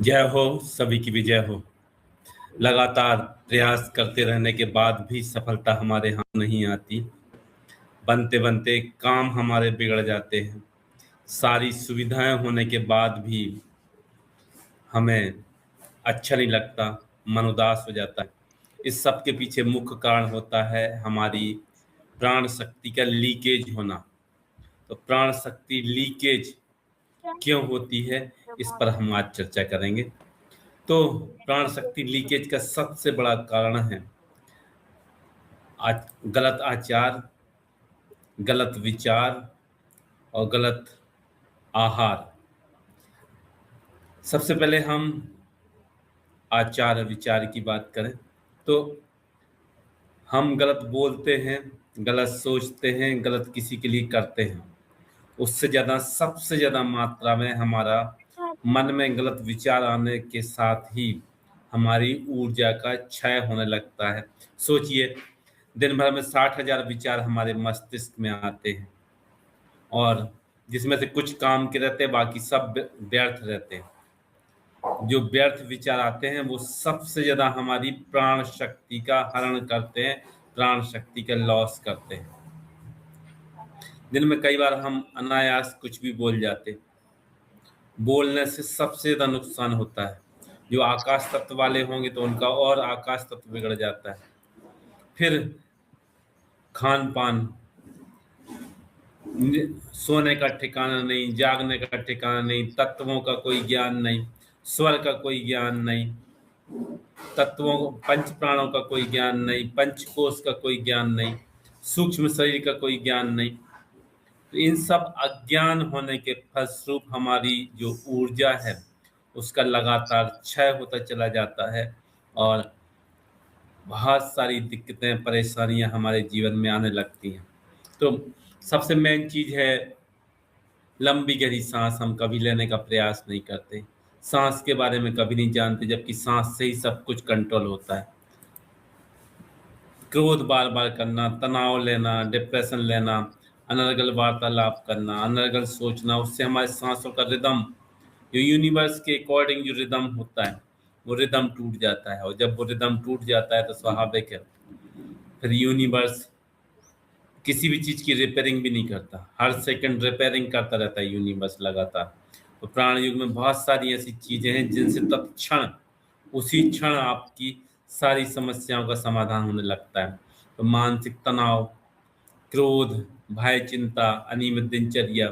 जय हो, सभी की विजय हो। लगातार प्रयास करते रहने के बाद भी सफलता हमारे हाथ नहीं आती। बनते बनते काम हमारे बिगड़ जाते हैं। सारी सुविधाएं होने के बाद भी हमें अच्छा नहीं लगता, मन उदास हो जाता है। इस सब के पीछे मुख्य कारण होता है हमारी प्राण शक्ति का लीकेज होना। तो प्राण शक्ति लीकेज क्यों होती है, इस पर हम आज चर्चा करेंगे। तो प्राण शक्ति लीकेज का सबसे बड़ा कारण है गलत आचार, गलत विचार और गलत आहार। सबसे पहले हम आचार और विचार की बात करें तो हम गलत बोलते हैं, गलत सोचते हैं, गलत किसी के लिए करते हैं। उससे ज़्यादा, सबसे ज़्यादा मात्रा में हमारा मन में गलत विचार आने के साथ ही हमारी ऊर्जा का क्षय होने लगता है। सोचिए, दिन भर में 60,000 विचार हमारे मस्तिष्क में आते हैं और जिसमें से कुछ काम के रहते हैं, बाकी सब व्यर्थ रहते हैं। जो व्यर्थ विचार आते हैं वो सबसे ज्यादा हमारी प्राण शक्ति का हरण करते हैं, प्राण शक्ति का लॉस करते हैं। दिन में कई बार हम अनायास कुछ भी बोल जाते, बोलने से सबसे ज्यादा नुकसान होता है। जो आकाश तत्व वाले होंगे तो उनका और आकाश तत्व बिगड़ जाता है। फिर खान पान, सोने का ठिकाना नहीं, जागने का ठिकाना नहीं, तत्वों का कोई ज्ञान नहीं, स्वर का कोई ज्ञान नहीं, तत्वों पंच प्राणों का कोई ज्ञान नहीं, पंचकोश का कोई ज्ञान नहीं, सूक्ष्म शरीर का कोई ज्ञान नहीं। तो इन सब अज्ञान होने के फलस्वरूप हमारी जो ऊर्जा है उसका लगातार क्षय होता चला जाता है और बहुत सारी दिक्कतें, परेशानियां हमारे जीवन में आने लगती हैं। तो सबसे मेन चीज है लंबी गहरी सांस। हम कभी लेने का प्रयास नहीं करते, सांस के बारे में कभी नहीं जानते, जबकि सांस से ही सब कुछ कंट्रोल होता है। क्रोध बार बार करना, तनाव लेना, डिप्रेशन लेना, अनर्गल वार्तालाप करना, अनर्गल सोचना, उससे हमारे सांसों का रिदम, जो यूनिवर्स के अकॉर्डिंग जो रिदम होता है वो रिदम टूट जाता है। और जब वो रिदम टूट जाता है तो स्वाभाविक है फिर यूनिवर्स किसी भी चीज की रिपेयरिंग भी नहीं करता, हर सेकंड रिपेयरिंग करता रहता है यूनिवर्स लगातार। तो प्राण युग में बहुत सारी ऐसी चीजें हैं जिनसे तत्क्षण, उसी क्षण आपकी सारी समस्याओं का समाधान होने लगता है। तो मानसिक तनाव, क्रोध, भय, चिंता, अनियमित दिनचर्या,